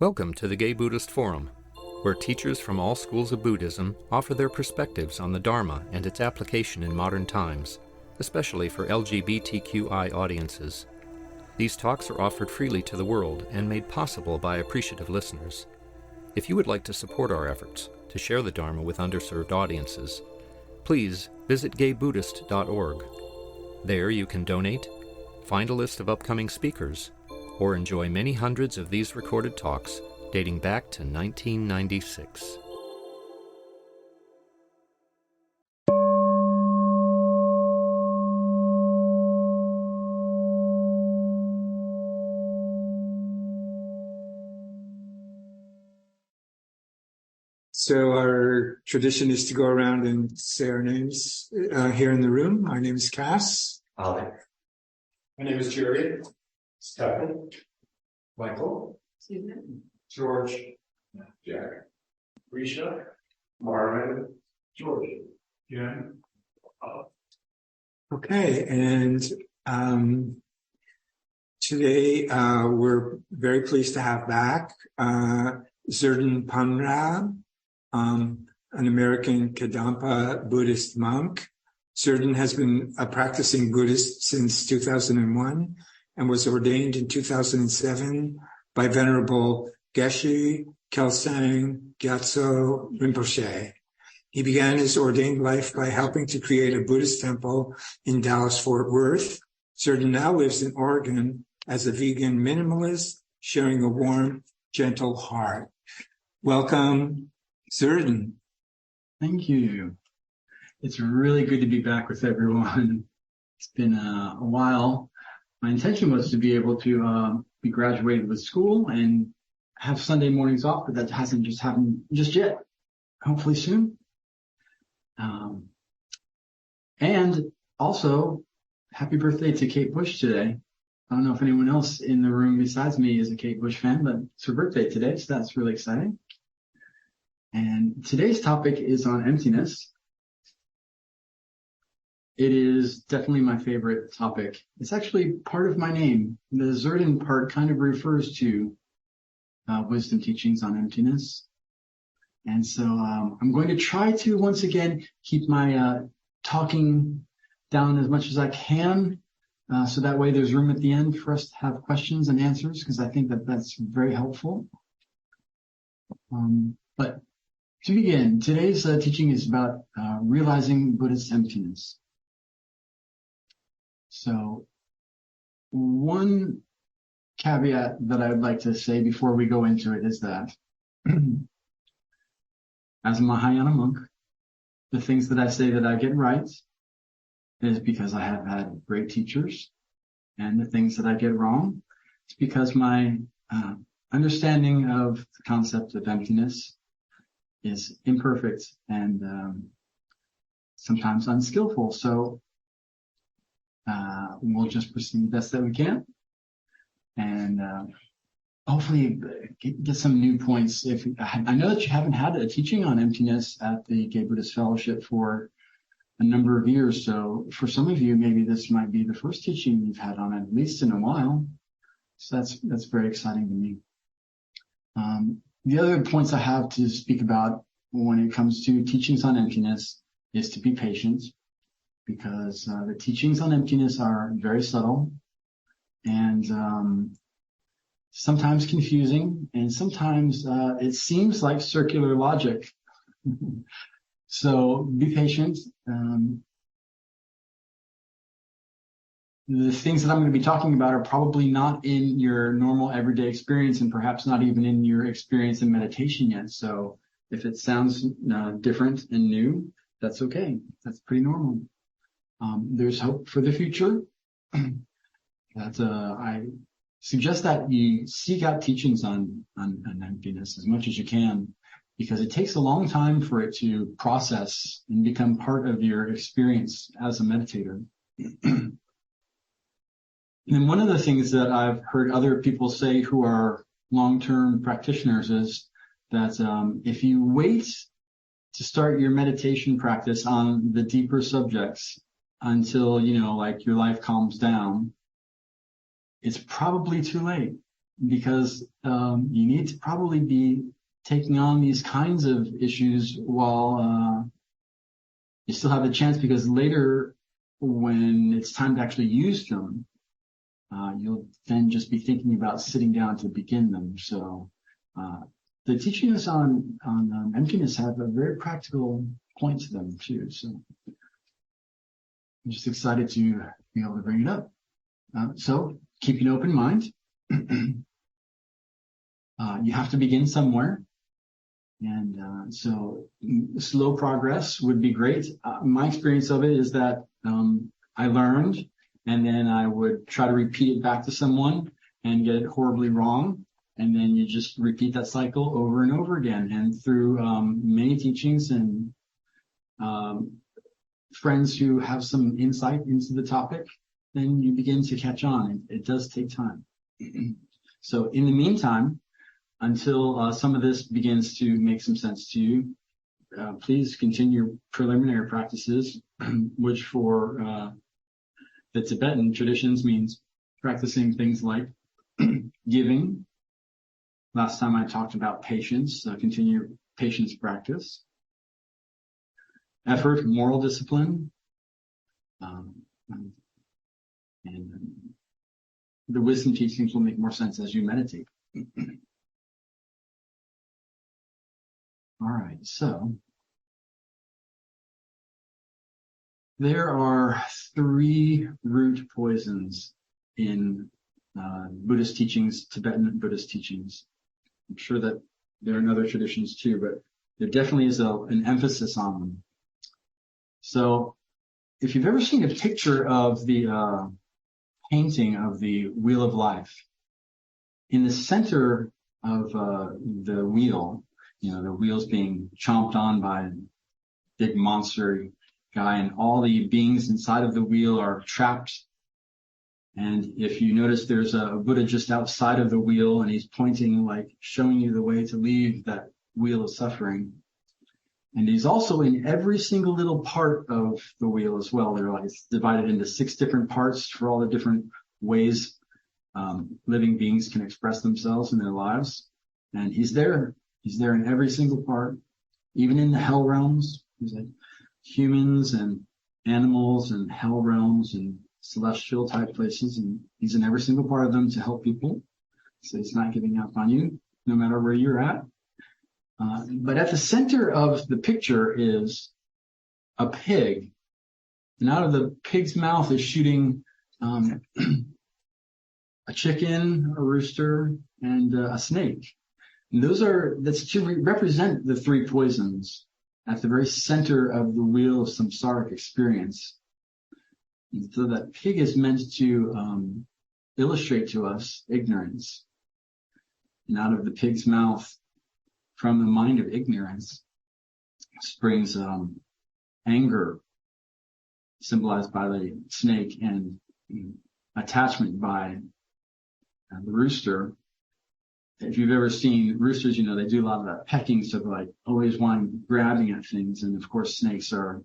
Welcome to the Gay Buddhist Forum, where teachers from all schools of Buddhism offer their perspectives on the Dharma and its application in modern times, especially for LGBTQI audiences. These talks are offered freely to the world and made possible by appreciative listeners. If you would like to support our efforts to share the Dharma with underserved audiences, please visit gaybuddhist.org. There you can donate, find a list of upcoming speakers, or enjoy many hundreds of these recorded talks dating back to 1996. So our tradition is to go around and say our names here in the room. My name is Cass. Alex. My name is Jerry. Stephen. Michael. Susan. George. Jack. Risha. Marvin. George. Jen. Okay, and today we're very pleased to have back Zerdan Phunrab, an American Kadampa Buddhist monk. Zerdan has been a practicing Buddhist since 2001 and was ordained in 2007 by Venerable Geshe, Kelsang, Gyatso, Rinpoche. He began his ordained life by helping to create a Buddhist temple in Dallas-Fort Worth. Zerdan now lives in Oregon as a vegan minimalist, sharing a warm, gentle heart. Welcome, Zerdan. Thank you. It's really good to be back with everyone. It's been a while. My intention was to be able to be graduated with school and have Sunday mornings off, but that hasn't just happened just yet. Hopefully soon. And also, happy birthday to Kate Bush today. I don't know if anyone else in the room besides me is a Kate Bush fan, but it's her birthday today, so that's really exciting. And today's topic is on emptiness. It is definitely my favorite topic. It's actually part of my name. The Zerdan part kind of refers to wisdom teachings on emptiness. And so I'm going to try to, once again, keep my talking down as much as I can. So that way there's room at the end for us to have questions and answers, because I think that that's very helpful. But to begin, today's teaching is about realizing Buddhist emptiness. So one caveat that I would like to say before we go into it is that as a Mahayana monk, the things that I say that I get right is because I have had great teachers, and the things that I get wrong, it's because my understanding of the concept of emptiness is imperfect and sometimes unskillful. So we'll just proceed the best that we can, and hopefully get some new points. If I know that you haven't had a teaching on emptiness at the Gay Buddhist Fellowship for a number of years, so for some of you, maybe this might be the first teaching you've had on it, at least in a while. So that's very exciting to me. The other points I have to speak about when it comes to teachings on emptiness is to be patient, because the teachings on emptiness are very subtle and sometimes confusing, and sometimes it seems like circular logic. So be patient. The things that I'm going to be talking about are probably not in your normal everyday experience, and perhaps not even in your experience in meditation yet. So if it sounds different and new, that's okay. That's pretty normal. There's hope for the future. I suggest that you seek out teachings on emptiness as much as you can, because it takes a long time for it to process and become part of your experience as a meditator. And one of the things that I've heard other people say who are long-term practitioners is that if you wait to start your meditation practice on the deeper subjects until, like your life calms down, it's probably too late. because you need to probably be taking on these kinds of issues while you still have a chance, because later when it's time to actually use them, you'll then just be thinking about sitting down to begin them. So the teachings on emptiness have a very practical point to them too. So I'm just excited to be able to bring it up. So keep an open mind. You have to begin somewhere. And so slow progress would be great. My experience of it is that I learned, and then I would try to repeat it back to someone and get it horribly wrong. And then you just repeat that cycle over and over again. And through many teachings and friends who have some insight into the topic, then you begin to catch on. It does take time. So in the meantime, until some of this begins to make some sense to you, please continue preliminary practices, which for the Tibetan traditions means practicing things like giving. Last time I talked about patience, continue patience practice. Effort, moral discipline, and the wisdom teachings will make more sense as you meditate. All right, so there are 3 root poisons in Buddhist teachings, Tibetan Buddhist teachings. I'm sure that there are in other traditions too, but there definitely is an emphasis on them. So if you've ever seen a picture of the painting of the Wheel of Life, in the center of the wheel, the wheel's being chomped on by a big monster guy, and all the beings inside of the wheel are trapped. And if you notice, there's a Buddha just outside of the wheel, and he's pointing, like showing you the way to leave that wheel of suffering. And he's also in every single little part of the wheel as well. They're like, it's divided into 6 different parts for all the different ways living beings can express themselves in their lives. And he's there. He's there in every single part, even in the hell realms. He's like humans and animals and hell realms and celestial type places, and he's in every single part of them to help people. So he's not giving up on you, no matter where you're at. But at the center of the picture is a pig, and out of the pig's mouth is shooting a chicken, a rooster, and a snake. And that's to represent the 3 poisons at the very center of the wheel of samsaric experience. And so that pig is meant to illustrate to us ignorance. And out of the pig's mouth, from the mind of ignorance, springs anger, symbolized by the snake, and attachment by the rooster. If you've ever seen roosters, they do a lot of that pecking, so like always grabbing at things. And of course, snakes are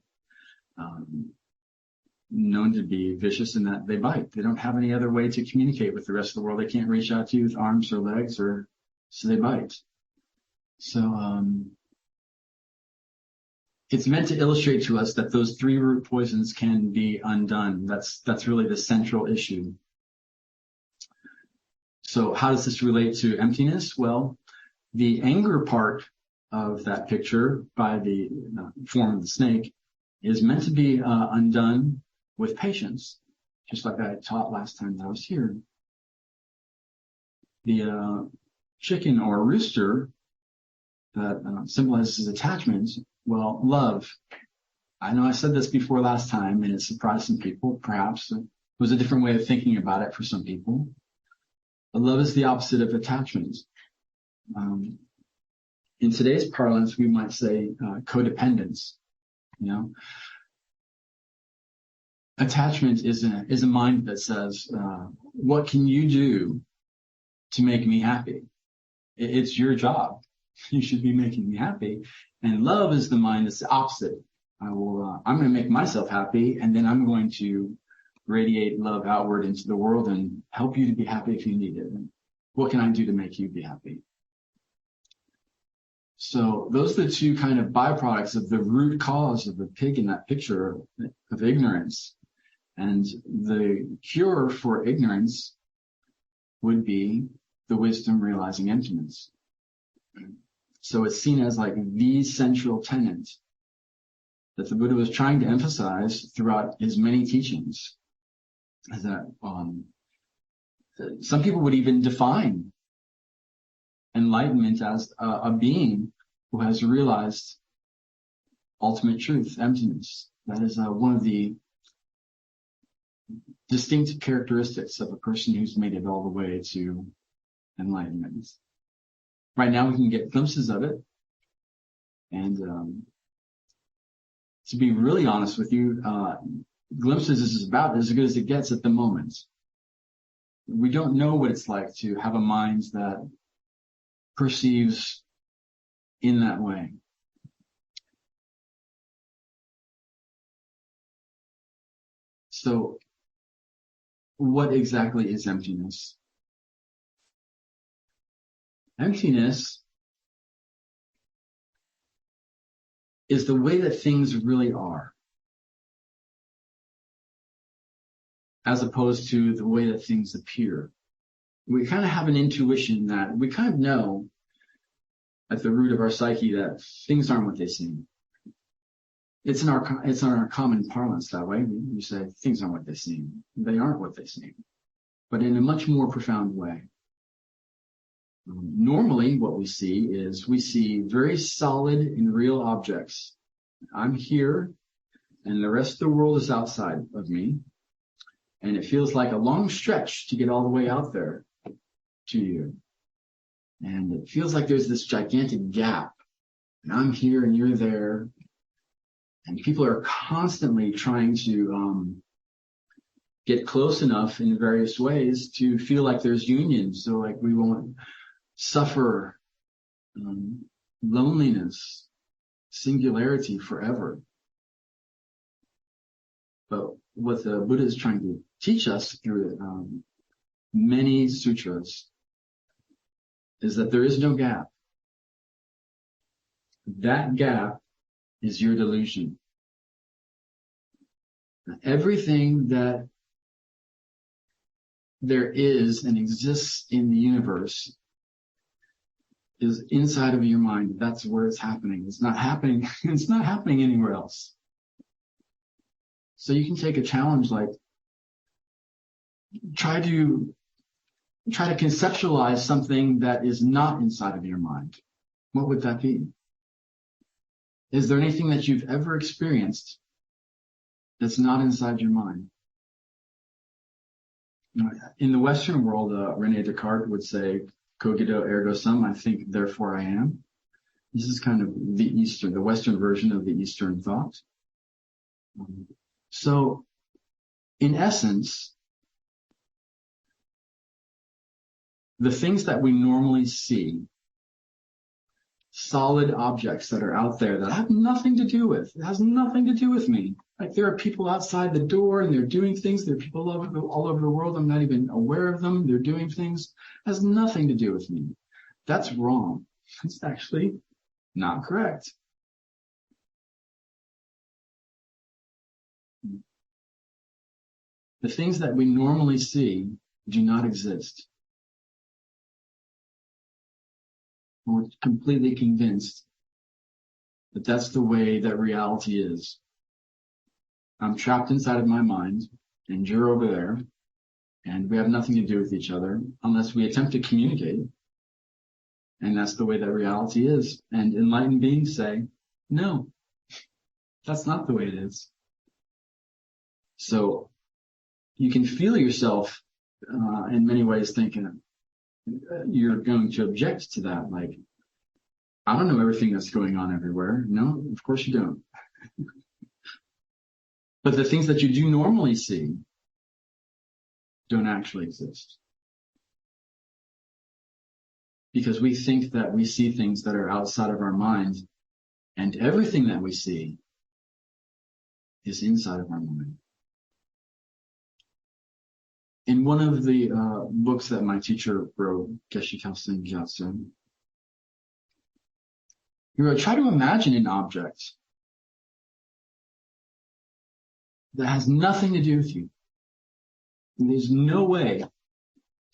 known to be vicious in that they bite. They don't have any other way to communicate with the rest of the world. They can't reach out to you with arms or legs, so they bite. So it's meant to illustrate to us that those 3 root poisons can be undone. That's really the central issue. So how does this relate to emptiness? Well, the anger part of that picture by the form of the snake is meant to be undone with patience, just like I taught last time that I was here. The chicken or rooster that symbolizes attachment, well, love. I know I said this before last time, and it surprised some people. Perhaps it was a different way of thinking about it for some people. But love is the opposite of attachment. In today's parlance, we might say codependence. Attachment is a mind that says, what can you do to make me happy? It's your job. You should be making me happy. And love is the mind that's the opposite. I'm going to make myself happy, and then I'm going to radiate love outward into the world and help you to be happy if you need it. what can I do to make you be happy? So those are the two kind of byproducts of the root cause of the pig in that picture of ignorance. And the cure for ignorance would be the wisdom realizing emptiness. So it's seen as like the central tenet that the Buddha was trying to emphasize throughout his many teachings. That some people would even define enlightenment as a being who has realized ultimate truth, emptiness. That is one of the distinct characteristics of a person who's made it all the way to enlightenment. Right now we can get glimpses of it. And to be really honest with you, glimpses is about as good as it gets at the moment. We don't know what it's like to have a mind that perceives in that way. So, what exactly is emptiness? Emptiness is the way that things really are, as opposed to the way that things appear. We kind of have an intuition that we kind of know at the root of our psyche that things aren't what they seem. It's in our common parlance that way. You say things aren't what they seem. They aren't what they seem, but in a much more profound way. Normally, what we see very solid and real objects. I'm here, and the rest of the world is outside of me, and it feels like a long stretch to get all the way out there to you. And it feels like there's this gigantic gap, and I'm here and you're there, and people are constantly trying to get close enough in various ways to feel like there's union, so like we won't suffer loneliness, singularity forever. But what the Buddha is trying to teach us through many sutras is that there is no gap. That gap is your delusion. Everything that there is and exists in the universe is inside of your mind. That's where it's happening. It's not happening. It's not happening anywhere else. So you can take a challenge like try to conceptualize something that is not inside of your mind. What would that be? Is there anything that you've ever experienced that's not inside your mind? In the Western world, Rene Descartes would say, cogito ergo sum, I think, therefore I am. This is kind of the Western version of the Eastern thought. So, in essence, the things that we normally see, solid objects that are out there that have nothing to do with, it has nothing to do with me. Like there are people outside the door and they're doing things. There are people all over the world. I'm not even aware of them. They're doing things. It has nothing to do with me. That's wrong. It's actually not correct. The things that we normally see do not exist. We're completely convinced that that's the way that reality is. I'm trapped inside of my mind, and you're over there, and we have nothing to do with each other unless we attempt to communicate. And that's the way that reality is. And enlightened beings say, no, that's not the way it is. So you can feel yourself in many ways thinking you're going to object to that. Like, I don't know everything that's going on everywhere. No, of course you don't. But the things that you do normally see don't actually exist. Because we think that we see things that are outside of our mind, and everything that we see is inside of our mind. In one of the books that my teacher wrote, Geshe, Kelsang, Gyatso, he wrote, try to imagine an object that has nothing to do with you. And there's no way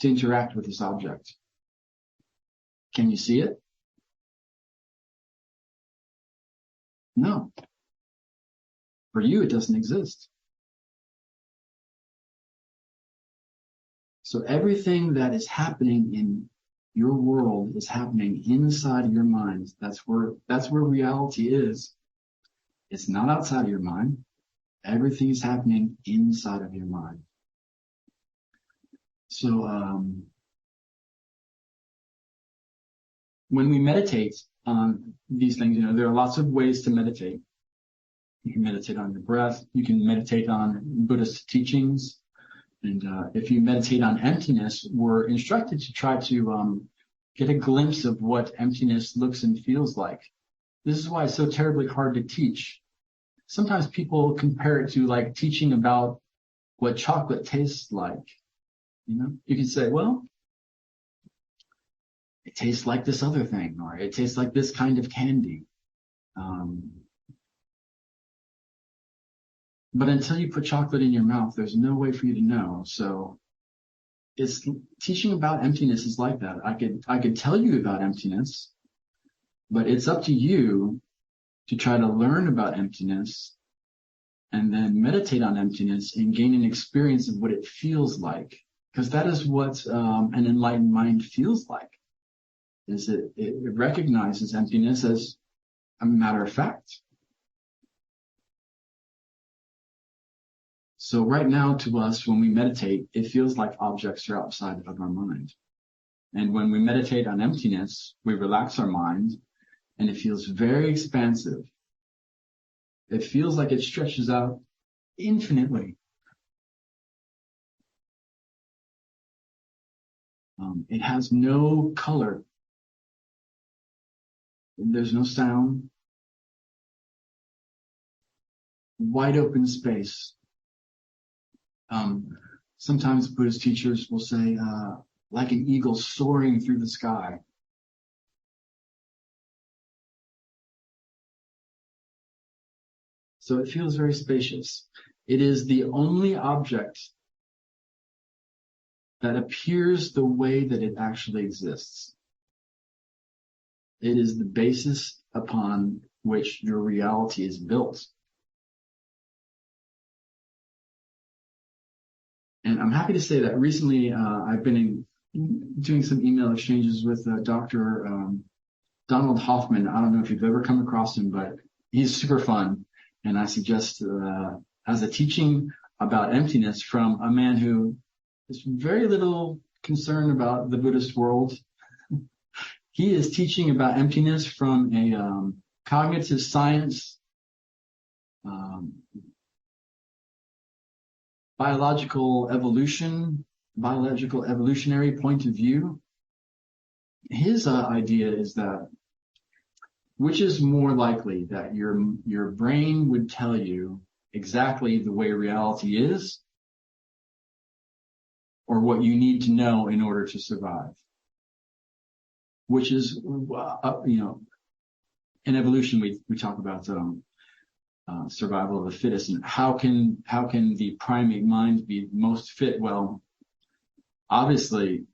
to interact with this object. Can you see it? No. For you, it doesn't exist. So everything that is happening in your world is happening inside of your mind. That's where reality is. It's not outside of your mind. Everything is happening inside of your mind. So when we meditate on these things, there are lots of ways to meditate. You can meditate on your breath. You can meditate on Buddhist teachings. And if you meditate on emptiness, we're instructed to try to get a glimpse of what emptiness looks and feels like. This is why it's so terribly hard to teach. Sometimes people compare it to like teaching about what chocolate tastes like. You can say, well, it tastes like this other thing, or it tastes like this kind of candy. But until you put chocolate in your mouth, there's no way for you to know. So it's teaching about emptiness is like that. I could tell you about emptiness, but it's up to you to try to learn about emptiness and then meditate on emptiness and gain an experience of what it feels like. Because that is what an enlightened mind feels like. Is it recognizes emptiness as a matter of fact. So right now to us, when we meditate, it feels like objects are outside of our mind. And when we meditate on emptiness, we relax our mind and it feels very expansive. It feels like it stretches out infinitely. It has no color. There's no sound. Wide open space. Sometimes Buddhist teachers will say, like an eagle soaring through the sky. So it feels very spacious. It is the only object that appears the way that it actually exists. It is the basis upon which your reality is built. And I'm happy to say that recently I've been doing some email exchanges with Dr. Donald Hoffman. I don't know if you've ever come across him, but he's super fun. And I suggest as a teaching about emptiness from a man who is very little concerned about the Buddhist world. He is teaching about emptiness from a cognitive science, biological evolutionary point of view. His idea is that which is more likely, that your brain would tell you exactly the way reality is, or what you need to know in order to survive? Which is, in evolution we talk about survival of the fittest, and how can the primate mind be most fit? Well, obviously,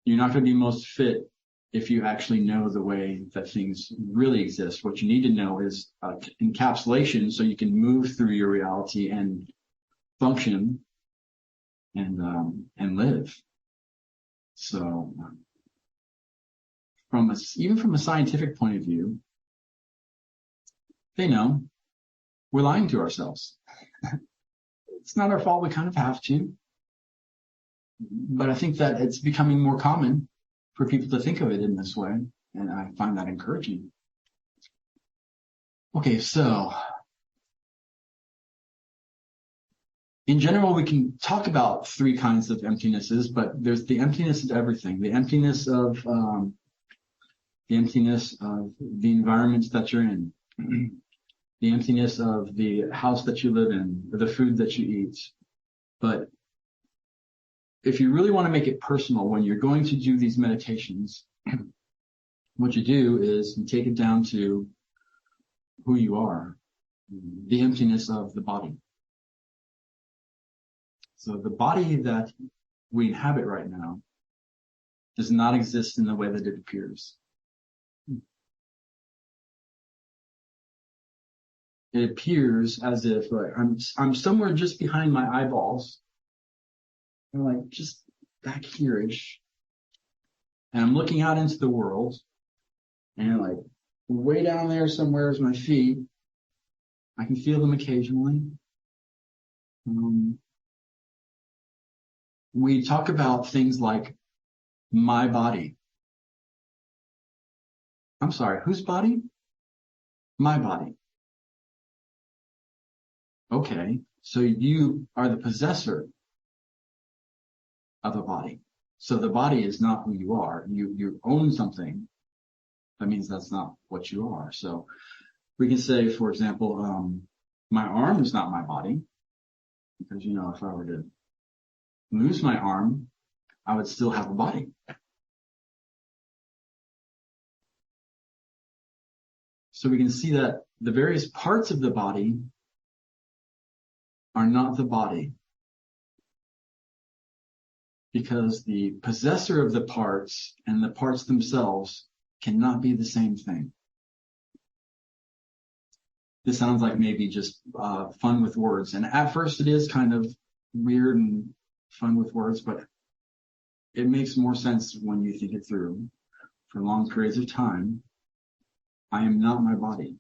you're not going to be most fit if you actually know the way that things really exist. What you need to know is encapsulation, so you can move through your reality and function and live. So, even from a scientific point of view, they know we're lying to ourselves. It's not our fault. We kind of have to. But I think that it's becoming more common for people to think of it in this way, and I find that encouraging. Okay, so in general, we can talk about three kinds of emptinesses, but there's the emptiness of everything, the emptiness of the environment that you're in, the emptiness of the house that you live in, or the food that you eat. But if you really want to make it personal, when you're going to do these meditations, what you do is you take it down to who you are, the emptiness of the body. So the body that we inhabit right now does not exist in the way that it appears. It appears as if I'm somewhere just behind my eyeballs, and like just back here-ish, and I'm looking out into the world, and like way down there somewhere is my feet. I can feel them occasionally. We talk about things like my body. I'm sorry, whose body? My body. Okay, so you are the possessor of a body. So the body is not who you are. You own something. That means that's not what you are. So we can say, for example, my arm is not my body, because, you know, if I were to lose my arm, I would still have a body. So we can see that the various parts of the body are not the body, because the possessor of the parts and the parts themselves cannot be the same thing. This sounds like maybe just fun with words, and at first it is kind of weird and fun with words, but it makes more sense when you think it through. For long periods of time, I am not my body.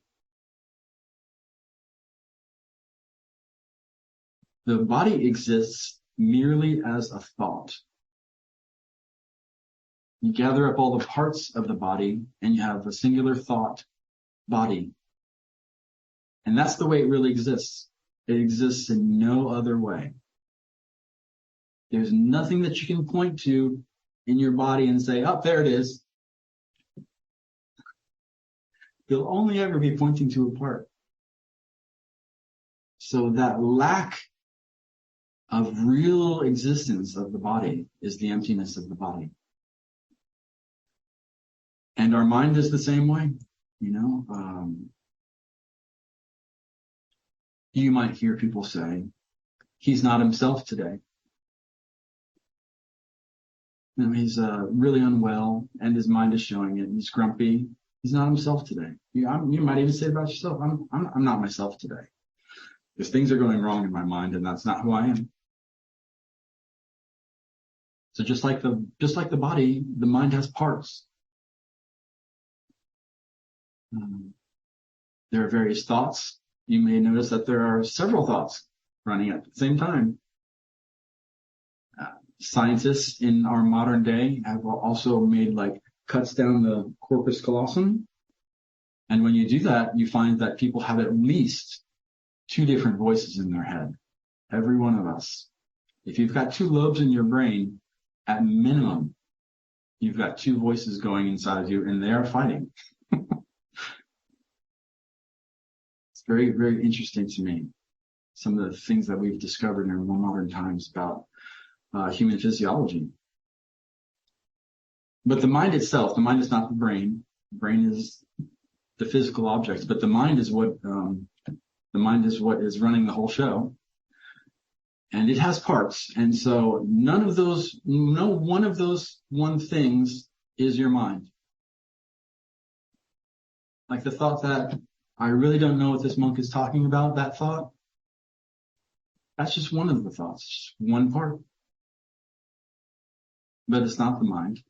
The body exists merely as a thought. You gather up all the parts of the body and you have a singular thought body. And that's the way it really exists. It exists in no other way. There's nothing that you can point to in your body and say, oh, there it is. You'll only ever be pointing to a part. So that lack of real existence of the body is the emptiness of the body. And our mind is the same way, you know. You might hear people say, he's not himself today. You know, he's really unwell and his mind is showing it. He's grumpy. He's not himself today. You might even say about yourself, I'm not myself today. Because things are going wrong in my mind and that's not who I am. So just like the body, the mind has parts. There are various thoughts. You may notice that there are several thoughts running at the same time. Scientists in our modern day have also made like cuts down the corpus callosum. And when you do that, you find that people have at least two different voices in their head. Every one of us. If you've got two lobes in your brain, at minimum, you've got two voices going inside of you and they are fighting. It's very, very interesting to me. Some of the things that we've discovered in our more modern times about human physiology. But the mind itself, the mind is not the brain. The brain is the physical objects, but the mind is what is running the whole show. And it has parts. And so no one of those things is your mind. Like the thought that I really don't know what this monk is talking about, that thought, that's just one of the thoughts, just one part. But it's not the mind.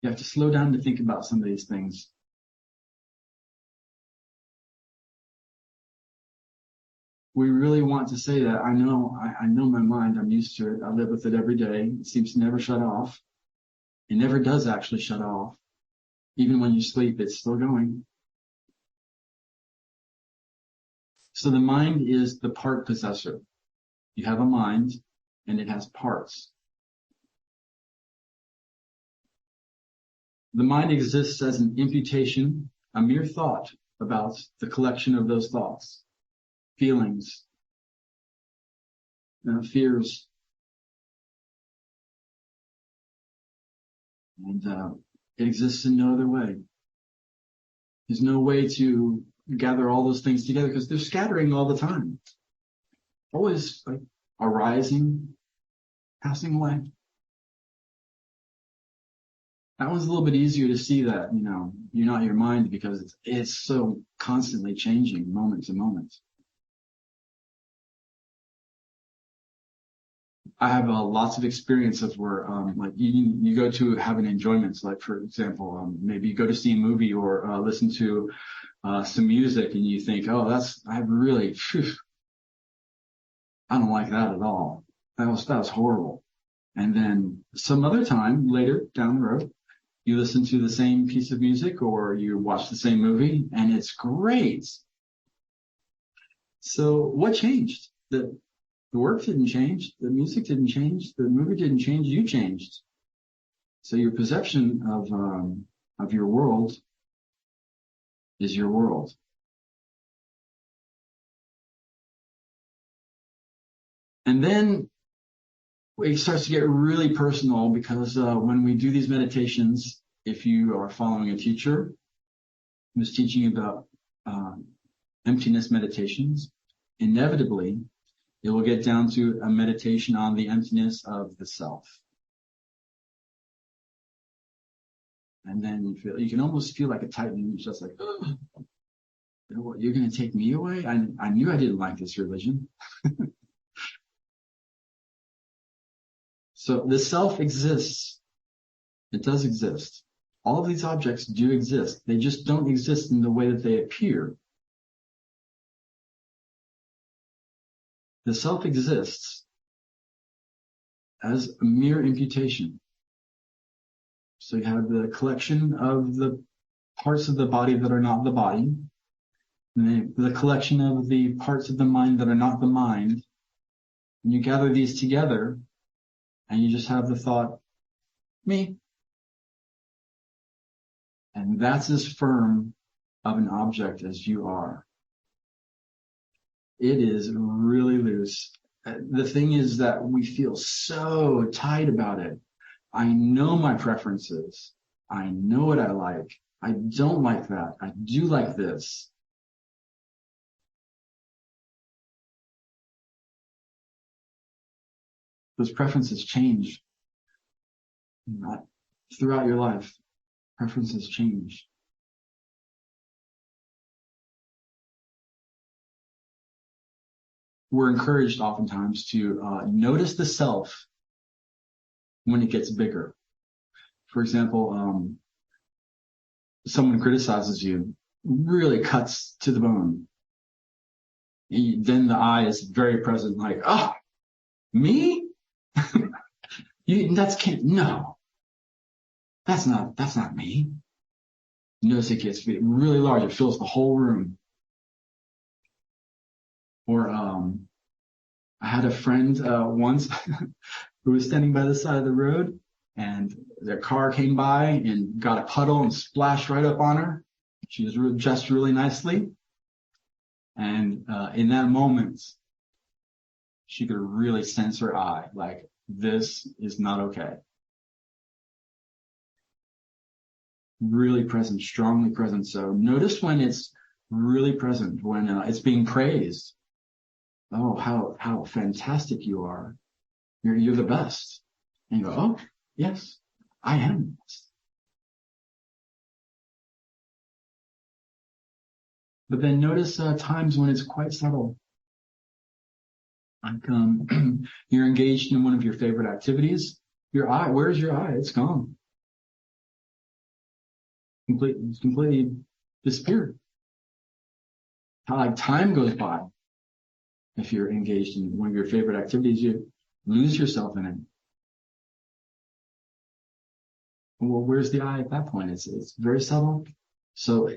You have to slow down to think about some of these things. We really want to say that I know my mind, I'm used to it, I live with it every day, it seems to never shut off. It never does actually shut off. Even when you sleep, it's still going. So the mind is the part possessor. You have a mind and it has parts. The mind exists as an imputation, a mere thought about the collection of those thoughts, feelings, fears. And it exists in no other way. There's no way to gather all those things together because they're scattering all the time. Always like arising, passing away. That one's a little bit easier to see that, you're not your mind because it's so constantly changing moment to moment. I have lots of experience of where, like you go to have an enjoyment. Like for example, maybe you go to see a movie or listen to some music, and you think, oh, I don't like that at all. That was horrible. And then some other time later down the road, you listen to the same piece of music or you watch the same movie, and it's great. So what changed? The work didn't change. The music didn't change. The movie didn't change. You changed. So your perception of your world is your world. And then it starts to get really personal because when we do these meditations, if you are following a teacher who's teaching about emptiness meditations, inevitably it will get down to a meditation on the emptiness of the self. And then you can almost feel like a tightening. It's just like, oh, you're going to take me away? I knew I didn't like this religion. So the self exists. It does exist. All of these objects do exist. They just don't exist in the way that they appear. The self exists as a mere imputation. So you have the collection of the parts of the body that are not the body, and the collection of the parts of the mind that are not the mind. And you gather these together, and you just have the thought, me. And that's as firm of an object as you are. It is really loose. The thing is that we feel so tight about it. I know my preferences. I know what I like. I don't like that. I do like this. Those preferences change throughout your life. Preferences change. We're encouraged oftentimes to notice the self when it gets bigger. For example, someone criticizes you, really cuts to the bone. Then the I is very present, like, oh, me? No, that's not me. Notice it gets really large. It fills the whole room. Or I had a friend once who was standing by the side of the road, and their car came by and got a puddle and splashed right up on her. She was dressed really nicely. And in that moment, she could really sense her eye, like, this is not okay. Really present, strongly present. So notice when it's really present, when it's being praised. Oh, how fantastic you are. You're the best. And you go, oh, yes, I am the best. But then notice times when it's quite subtle. Like you're engaged in one of your favorite activities. Your eye, where's your eye? It's gone. It's completely disappeared. How like time goes by. If you're engaged in one of your favorite activities, you lose yourself in it. Well, where's the eye at that point? It's very subtle. So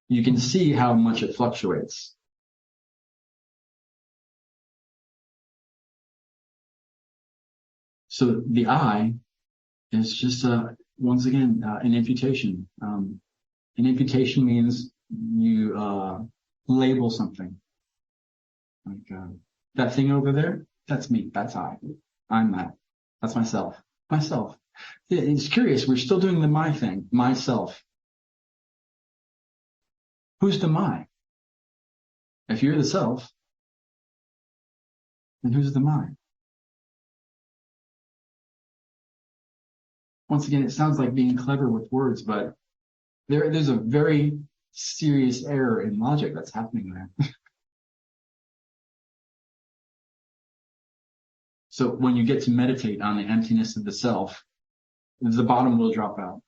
you can see how much it fluctuates. So the I is just, once again, an imputation. An imputation means you label something. Like that thing over there, That's me. That's I. I'm that. That's myself. Myself. It's curious. We're still doing the my thing. Myself. Who's the my? If you're the self, then who's the my? Once again, it sounds like being clever with words, but there's a very serious error in logic that's happening there. So when you get to meditate on the emptiness of the self, the bottom will drop out.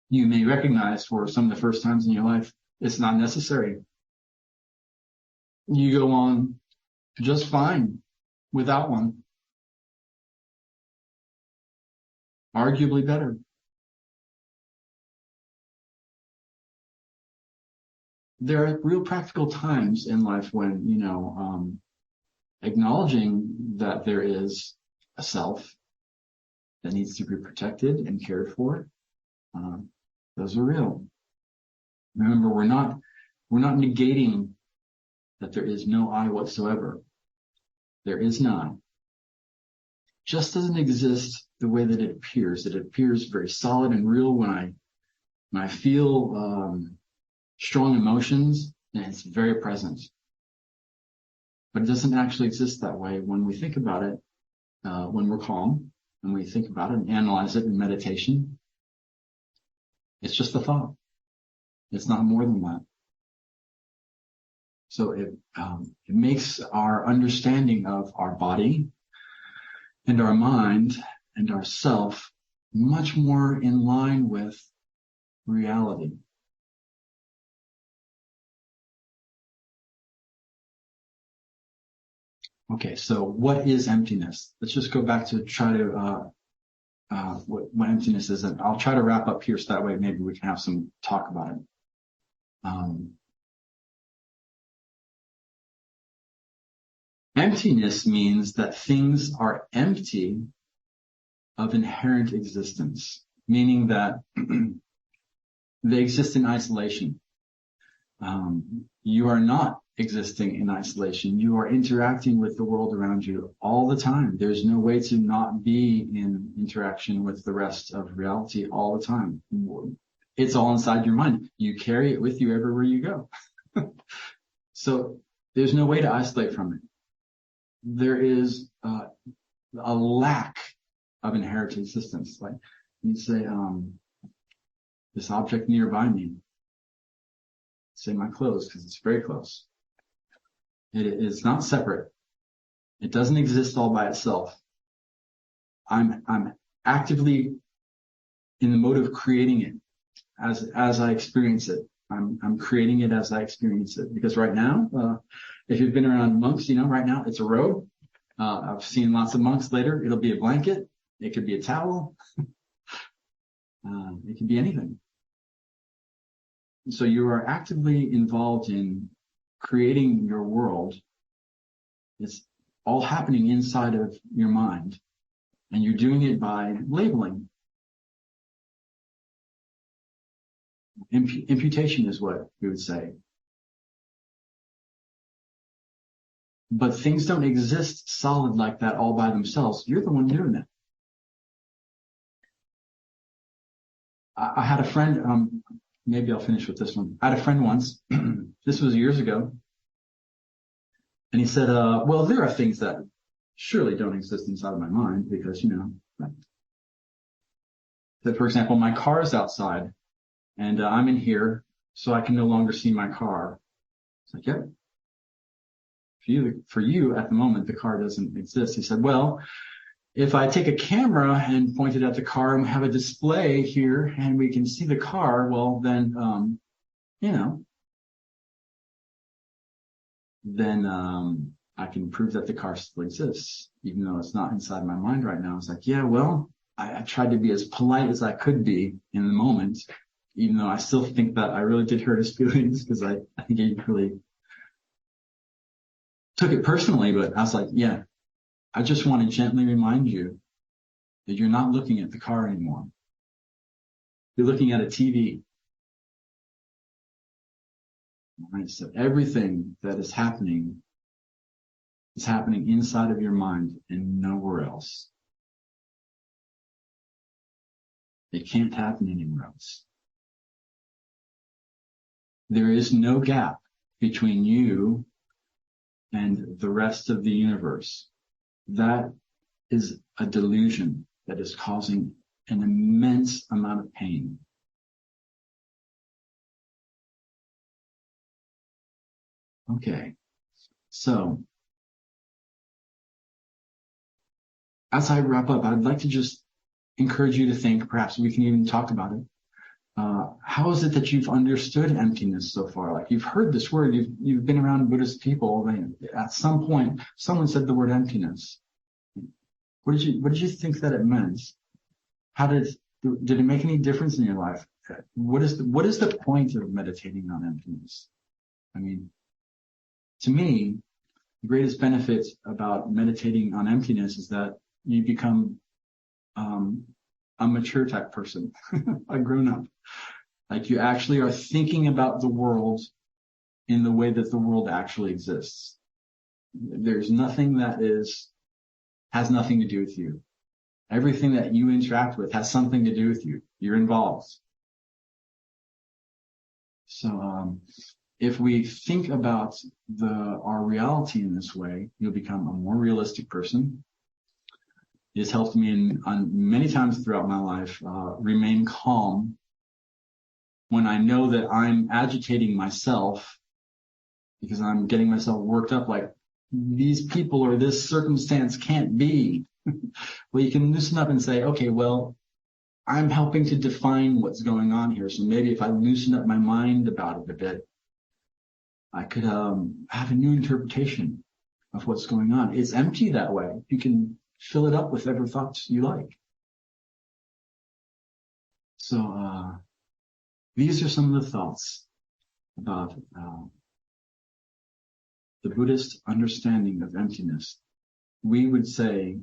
You may recognize for some of the first times in your life, it's not necessary. You go on just fine without one. Arguably better. There are real practical times in life when, acknowledging that there is a self that needs to be protected and cared for, those are real. Remember, we're not negating that there is no I whatsoever. There is none. Just doesn't exist the way that it appears. It appears very solid and real when I feel strong emotions, and it's very present. But it doesn't actually exist that way when we think about it, when we're calm, and we think about it and analyze it in meditation. It's just a thought. It's not more than that. So it makes our understanding of our body and our mind and our self much more in line with reality. Okay, so what is emptiness? Let's just go back to try to what emptiness is, and I'll try to wrap up here so that way maybe we can have some talk about it. Emptiness means that things are empty of inherent existence, meaning that they exist in isolation. You are not existing in isolation. You are interacting with the world around you all the time. There's no way to not be in interaction with the rest of reality all the time. It's all inside your mind. You carry it with you everywhere you go. So there's no way to isolate from it. There is a lack of inherent existence. Like you say, this object nearby me. Say my clothes, because it's very close. It is not separate. It doesn't exist all by itself. I'm actively in the mode of creating it as I experience it. I'm creating it as I experience it. Because right now, if you've been around monks, right now it's a robe. I've seen lots of monks later. It'll be a blanket. It could be a towel. It could be anything. So you are actively involved in creating your world. It's all happening inside of your mind. And you're doing it by labeling. Imputation is what we would say. But things don't exist solid like that all by themselves. You're the one doing it. I had a friend, maybe I'll finish with this one. I had a friend once, this was years ago, and he said, well, there are things that surely don't exist inside of my mind because, that, for example, my car is outside and I'm in here, so I can no longer see my car. It's like, yep. For you, at the moment, the car doesn't exist. He said, well, if I take a camera and point it at the car and we have a display here and we can see the car, well, then, I can prove that the car still exists, even though it's not inside my mind right now. It's like, yeah, well, I tried to be as polite as I could be in the moment, even though I still think that I really did hurt his feelings because I think he really took it personally, but I was like, yeah, I just want to gently remind you that you're not looking at the car anymore. You're looking at a TV. All right, so everything that is happening inside of your mind and nowhere else. It can't happen anywhere else. There is no gap between you and the rest of the universe. That is a delusion that is causing an immense amount of pain. Okay, so as I wrap up, I'd like to just encourage you to think, perhaps we can even talk about it. How is it that you've understood emptiness so far? Like, you've heard this word, you've been around Buddhist people. At some point, someone said the word emptiness. What did you think that it meant? How did it make any difference in your life? What is the point of meditating on emptiness? I mean, to me, the greatest benefit about meditating on emptiness is that you become a mature type person, a grown up. Like, you actually are thinking about the world in the way that the world actually exists. There's nothing that has nothing to do with you. Everything that you interact with has something to do with you. You're involved. So, if we think about our reality in this way, you'll become a more realistic person. It has helped me on many times throughout my life remain calm when I know that I'm agitating myself because I'm getting myself worked up, like, these people or this circumstance can't be. Well, you can loosen up and say, okay, well, I'm helping to define what's going on here. So maybe if I loosen up my mind about it a bit, I could have a new interpretation of what's going on. It's empty that way. You can fill it up with whatever thoughts you like. So these are some of the thoughts about the Buddhist understanding of emptiness. We would say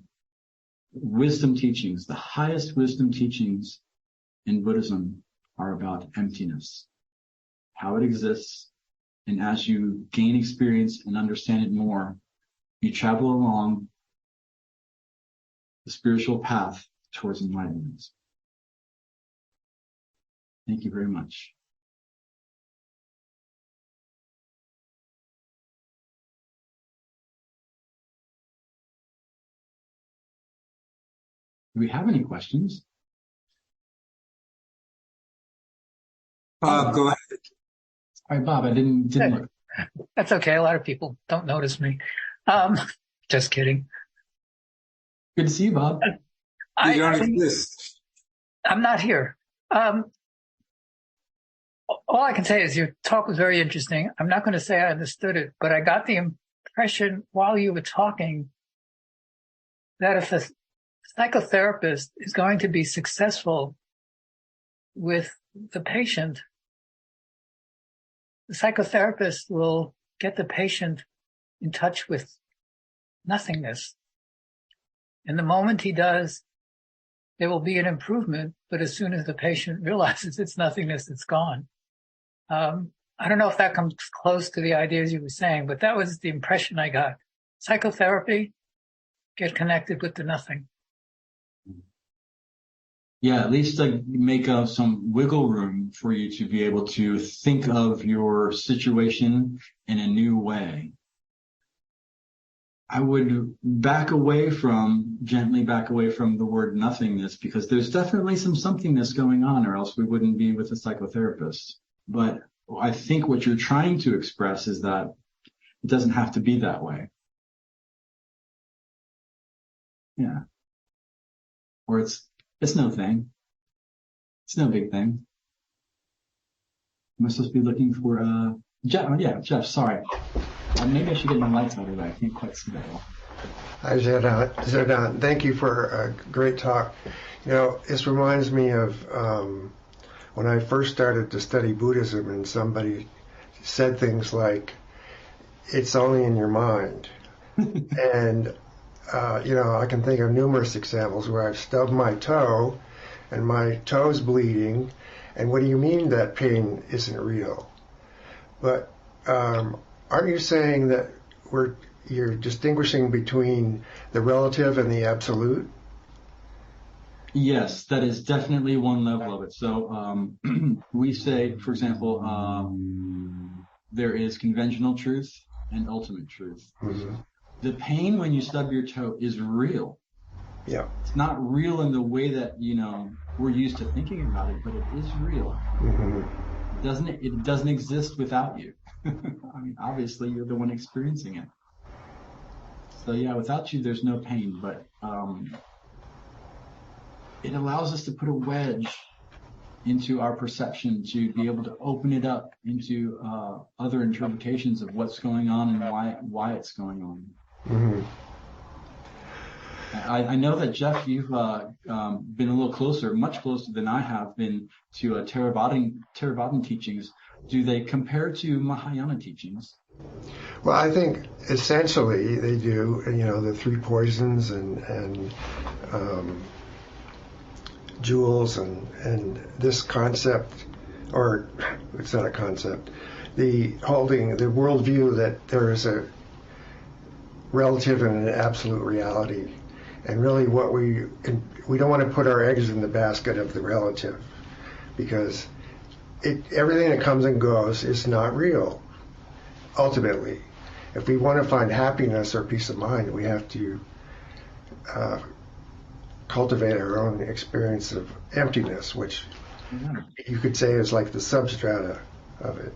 wisdom teachings, the highest wisdom teachings in Buddhism are about emptiness, how it exists. And as you gain experience and understand it more, you travel along the spiritual path towards enlightenment. Thank you very much. Do we have any questions? Bob, go ahead. All right, Bob, I didn't look. That's okay. A lot of people don't notice me. Just kidding. Good to see you, Bob. You don't exist. I'm not here. All I can say is your talk was very interesting. I'm not going to say I understood it, but I got the impression while you were talking that if a psychotherapist is going to be successful with the patient, the psychotherapist will get the patient in touch with nothingness. And the moment he does, there will be an improvement, but as soon as the patient realizes it's nothingness, it's gone. I don't know if that comes close to the ideas you were saying, but that was the impression I got. Psychotherapy, get connected with the nothing. Yeah, at least make some wiggle room for you to be able to think of your situation in a new way. I would gently back away from the word nothingness, because there's definitely some somethingness going on, or else we wouldn't be with a psychotherapist. But I think what you're trying to express is that it doesn't have to be that way. Yeah. Or it's no thing. It's no big thing. Am I supposed to be looking for Jeff? Oh, yeah, Jeff, sorry. Maybe I should get my lights out of there. I can't quite see that well. Hi, Zerdan. Thank you for a great talk. You know, this reminds me of when I first started to study Buddhism, and somebody said things like, it's only in your mind. And, I can think of numerous examples where I've stubbed my toe and my toe's bleeding. And what do you mean that pain isn't real? But aren't you saying that you're distinguishing between the relative and the absolute? Yes, that is definitely one level of it. So we say, for example, there is conventional truth and ultimate truth. Mm-hmm. The pain when you stub your toe is real. Yeah. It's not real in the way that, we're used to thinking about it, but it is real. Mm-hmm. It doesn't exist without you. I mean, obviously you're the one experiencing it. So yeah, without you, there's no pain, but it allows us to put a wedge into our perception to be able to open it up into other interpretations of what's going on and why it's going on. Mm-hmm. I know that, Jeff, you've been a little closer, much closer than I have been to Theravadan teachings. Do they compare to Mahayana teachings? Well, I think essentially they do. The three poisons and jewels and this concept, or it's not a concept, the worldview that there is a relative and an absolute reality. And really we don't want to put our eggs in the basket of the relative, because everything that comes and goes is not real, ultimately. If we want to find happiness or peace of mind, we have to cultivate our own experience of emptiness, which you could say is like the substrata of it.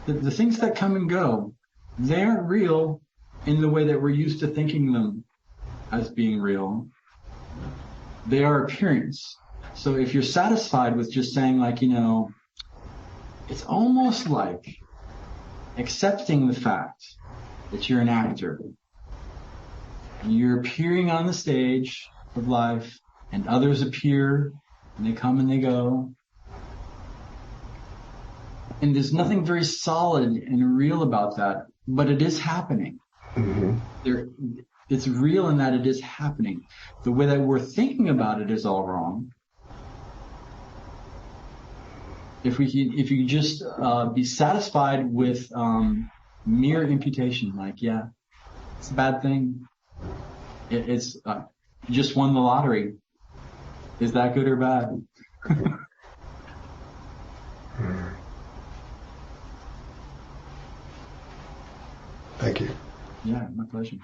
The things that come and go, they're real in the way that we're used to thinking them as being real. They are appearance. So if you're satisfied with just saying, like, it's almost like accepting the fact that you're an actor. You're appearing on the stage of life, and others appear, and they come and they go. And there's nothing very solid and real about that, but it is happening. Mm-hmm. It's real in that it is happening. The way that we're thinking about it is all wrong. If you could just be satisfied with mere imputation, like, yeah, it's a bad thing. It's just won the lottery. Is that good or bad? Thank you. Yeah, my pleasure.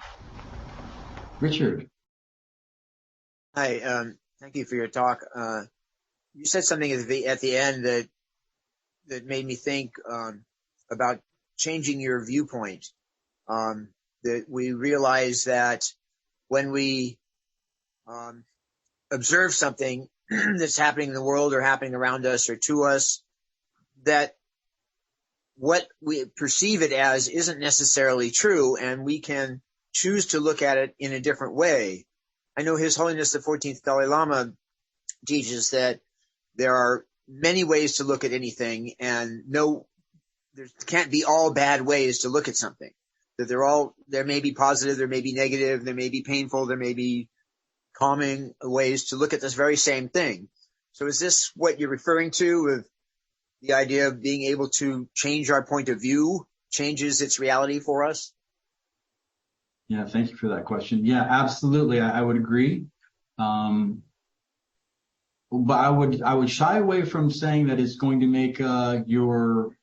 Richard. Hi, thank you for your talk. You said something at the end that made me think about changing your viewpoint. That we realize that when we observe something that's happening in the world or happening around us or to us, that what we perceive it as isn't necessarily true, and we can choose to look at it in a different way. I know His Holiness the 14th Dalai Lama teaches that there are many ways to look at anything, and there can't be all bad ways to look at something. That there may be positive, there may be negative, there may be painful, there may be calming ways to look at this very same thing. So is this what you're referring to with the idea of being able to change our point of view, changes its reality for us? Yeah, thank you for that question. Yeah, absolutely. I would agree. But I would shy away from saying that it's going to make your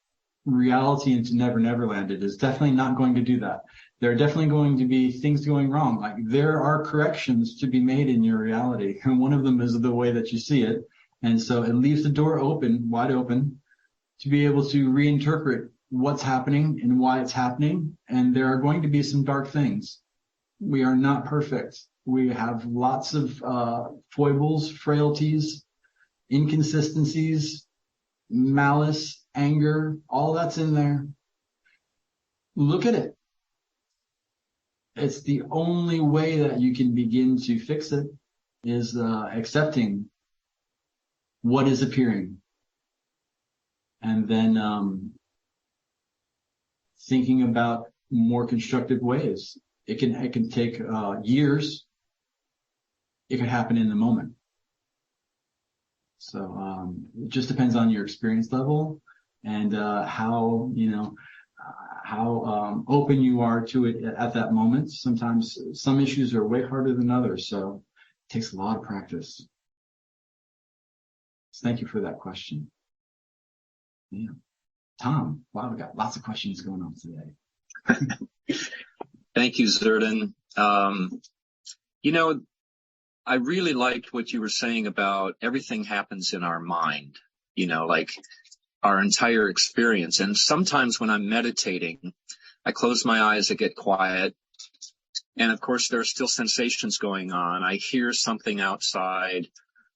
reality into Never Neverland. It is definitely not going to do that. There are definitely going to be things going wrong. Like, there are corrections to be made in your reality, and one of them is the way that you see it. And so it leaves the door wide open, to be able to reinterpret what's happening and why it's happening. And there are going to be some dark things. We are not perfect. We have lots of foibles, frailties, inconsistencies, malice, anger, all that's in there. Look at it. It's the only way that you can begin to fix it, is accepting what is appearing. And then thinking about more constructive ways. It can take years. It can happen in the moment. So it just depends on your experience level and how how open you are to it at that moment. Sometimes some issues are way harder than others, so it takes a lot of practice. So thank you for that question. Yeah. Tom, wow, we got lots of questions going on today. Thank you, Zerdan. I really liked what you were saying about everything happens in our mind, like our entire experience. And sometimes when I'm meditating, I close my eyes, I get quiet. And of course, there are still sensations going on. I hear something outside.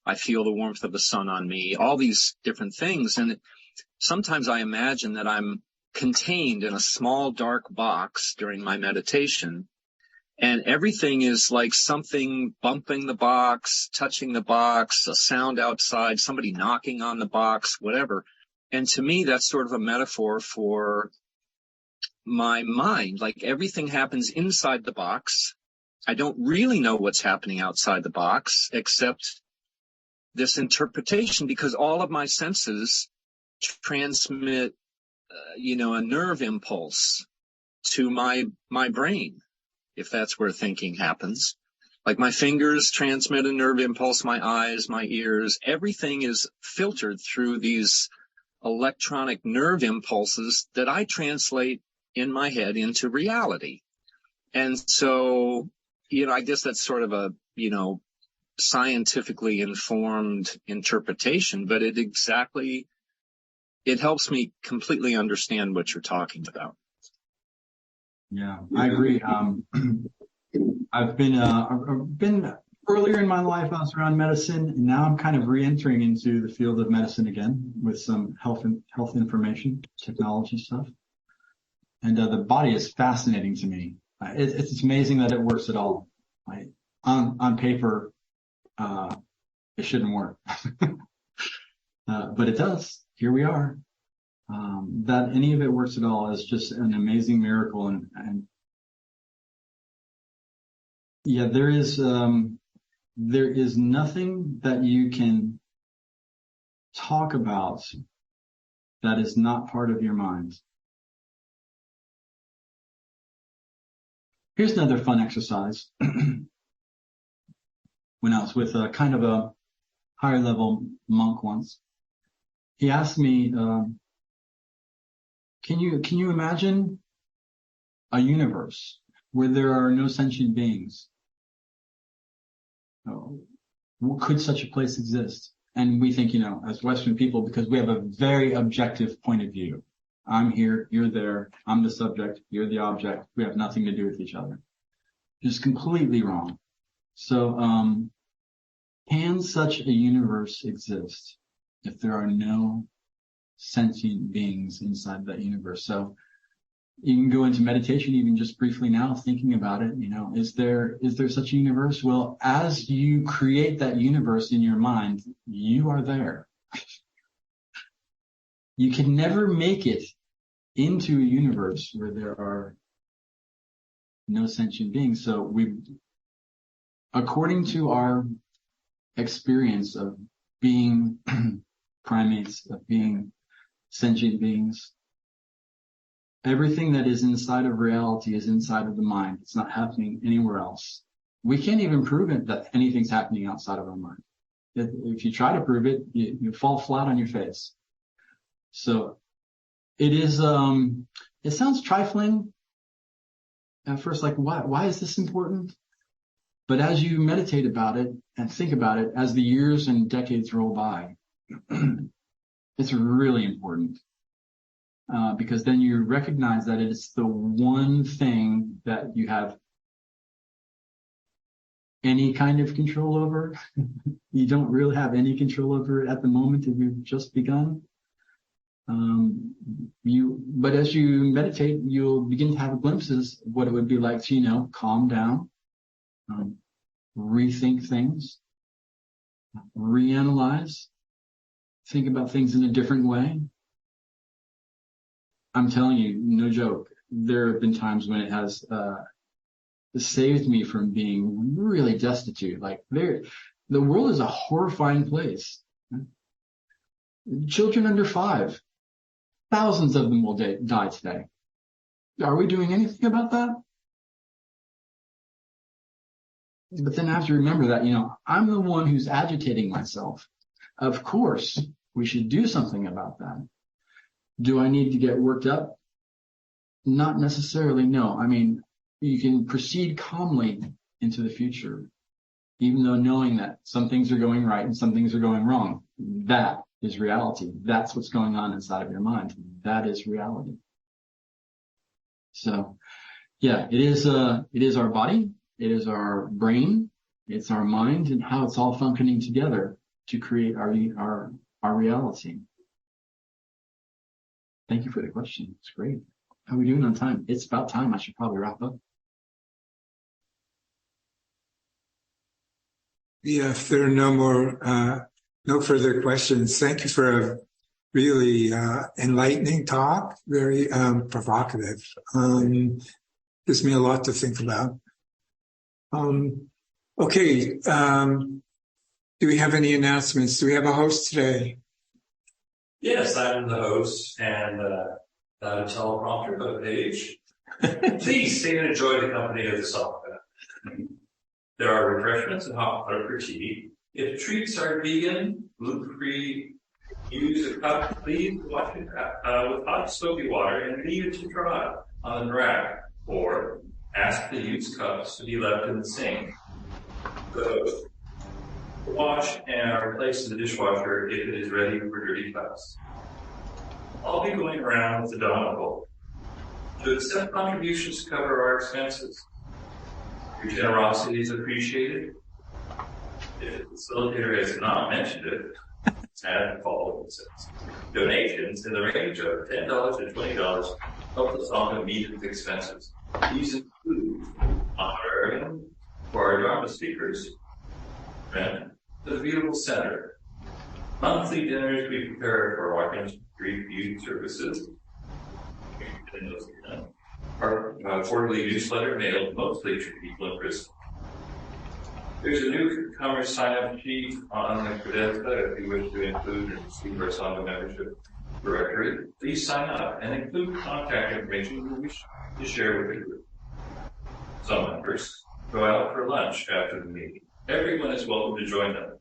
I feel the warmth of the sun on me, all these different things. And sometimes I imagine that I'm contained in a small dark box during my meditation. And everything is like something bumping the box, touching the box, a sound outside, somebody knocking on the box, whatever. And to me, that's sort of a metaphor for my mind. Like everything happens inside the box. I don't really know what's happening outside the box, except this interpretation, because all of my senses transmit, a nerve impulse to my brain, if that's where thinking happens. Like my fingers transmit a nerve impulse, my eyes, my ears, everything is filtered through these electronic nerve impulses that I translate in my head into reality. And so, I guess that's sort of a, scientifically informed interpretation, but it helps me completely understand what you're talking about. Yeah, I agree. I've been earlier in my life, I was around medicine, and now I'm kind of re-entering into the field of medicine again with some health information, technology stuff. And the body is fascinating to me. It's amazing that it works at all. On paper, it shouldn't work, but it does. Here we are. That any of it works at all is just an amazing miracle. And yeah, there is nothing that you can talk about that is not part of your mind. Here's another fun exercise. When I was with a kind of a higher level monk once, he asked me, can you imagine a universe where there are no sentient beings? Could such a place exist? And we think, as Western people, because we have a very objective point of view. I'm here, you're there, I'm the subject, you're the object. We have nothing to do with each other. Just completely wrong. So, can such a universe exist if there are no sentient beings inside that universe? So you can go into meditation even just briefly now, thinking about it. Is there such a universe? Well, as you create that universe in your mind, you are there. You can never make it into a universe where there are no sentient beings. So according to our experience of being primates, of being sentient beings, everything that is inside of reality is inside of the mind. It's not happening anywhere else. We can't even prove it that anything's happening outside of our mind. If you try to prove it, you fall flat on your face. So it is, it sounds trifling at first, like why is this important? But as you meditate about it and think about it, as the years and decades roll by, it's really important. Because then you recognize that it's the one thing that you have any kind of control over. You don't really have any control over it at the moment if you've just begun. But as you meditate, you'll begin to have glimpses of what it would be like to, calm down, rethink things, reanalyze, think about things in a different way. I'm telling you, no joke. There have been times when it has saved me from being really destitute. Like the world is a horrifying place. Children under 5, thousands of them will die today. Are we doing anything about that? But then I have to remember that, I'm the one who's agitating myself. Of course, we should do something about that. Do I need to get worked up? Not necessarily, no. I mean, you can proceed calmly into the future, even though knowing that some things are going right and some things are going wrong. That is reality. That's what's going on inside of your mind. That is reality. So, yeah, it is our body, it is our brain, it's our mind, and how it's all functioning together to create our reality. Thank you for the question. It's great. How are we doing on time? It's about time. I should probably wrap up. Yeah, if there are no further questions, thank you for a really enlightening talk, very provocative. Gives me a lot to think about. Okay, do we have any announcements? Do we have a host today? Yes, I'm the host and teleprompter by the page. Please stay and enjoy the company of the Sangha. There are refreshments and hot water for tea. If treats are vegan, gluten-free, use a cup. Please wash it with hot soapy water and leave it to dry on the rack, or ask the used cups to be left in the sink. So, wash and replace in the dishwasher if it is ready for dirty cups. I'll be going around with the donegal to accept contributions to cover our expenses. Your generosity is appreciated. If the facilitator has not mentioned it, and follow it says. Donations in the range of $10 to $20 help the Sangha meet its expenses. These include honorarium for our Dharma speakers, rent for the Venerable Center, monthly dinners we prepare for our Greek youth services, our quarterly newsletter mailed mostly to people in prison. There's a newcomer sign-up sheet on the Kadampa if you wish to include and receive our Sangha membership directory. Please sign up and include contact information you wish to share with the group. Some members go out for lunch after the meeting. Everyone is welcome to join them.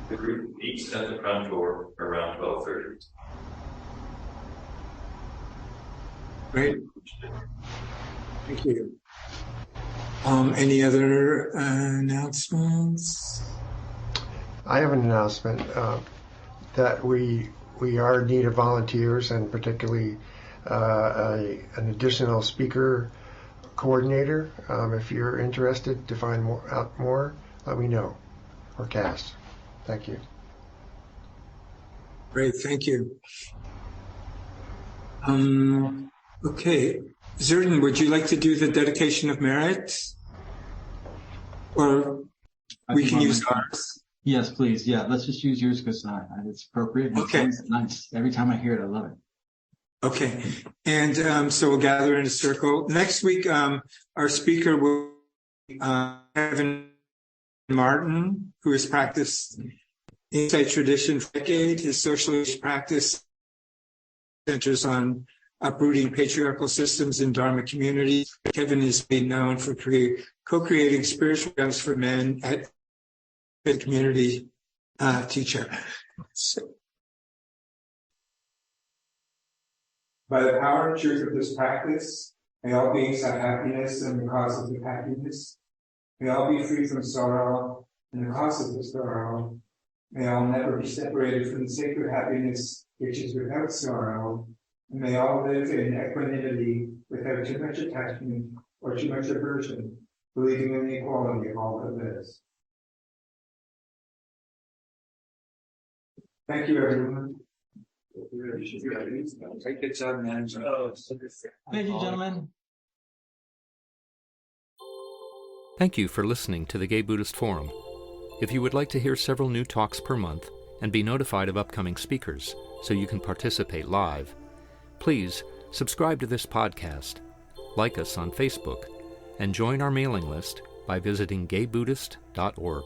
The group meets at the front door around 12:30. Great. Thank you. Any other announcements? I have an announcement that we are in need of volunteers, and particularly an additional speaker coordinator. If you're interested to find out more, let me know, or Cass. Thank you. Great, thank you. Okay, Zerdan, would you like to do the dedication of merit? Or we can use ours? Yes, please. Yeah, let's just use yours because it's appropriate. Okay. It's nice. Every time I hear it, I love it. Okay, and so we'll gather in a circle. Next week, our speaker will be Kevin Martin, who has practiced insight tradition for a decade. His socialist practice centers on uprooting patriarchal systems in Dharma communities. Kevin is made known for co-creating spiritual grounds for men at the community teacher. So, by the power and truth of this practice, may all beings have happiness and the cause of the happiness. May all be free from sorrow and the cause of the sorrow. May all never be separated from the sacred happiness which is without sorrow. And may all live in equanimity without too much attachment or too much aversion, believing in the equality of all that lives. Thank you, everyone. Take good job, man. Thank you, gentlemen. Thank you for listening to the Gay Buddhist Forum. If you would like to hear several new talks per month and be notified of upcoming speakers so you can participate live, please subscribe to this podcast, like us on Facebook, and join our mailing list by visiting gaybuddhist.org.